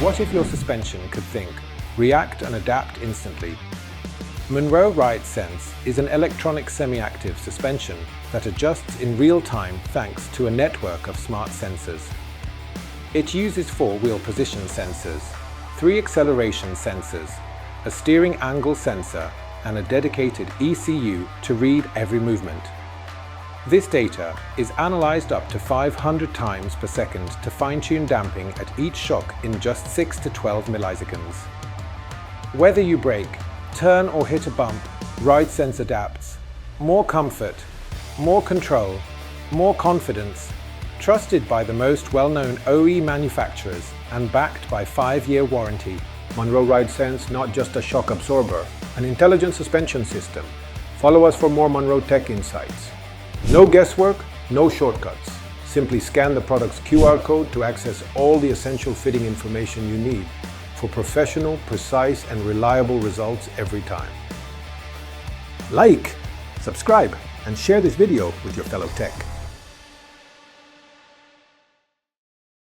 What if your suspension could think, react and adapt instantly? Monroe RideSense is an electronic semi-active suspension that adjusts in real time thanks to a network of smart sensors. It uses 4 wheel position sensors, 3 acceleration sensors, a steering angle sensor, and a dedicated ECU to read every movement. This data is analyzed up to 500 times per second to fine-tune damping at each shock in just 6 to 12 milliseconds. Whether you brake, turn or hit a bump, RideSense adapts. More comfort, more control, more confidence. Trusted by the most well-known OE manufacturers and backed by 5-year warranty. Monroe RideSense, not just a shock absorber, an intelligent suspension system. Follow us for more Monroe Tech insights. No guesswork, no shortcuts. Simply scan the product's QR code to access all the essential fitting information you need for professional, precise, and reliable results every time. Like, subscribe, and share this video with your fellow tech.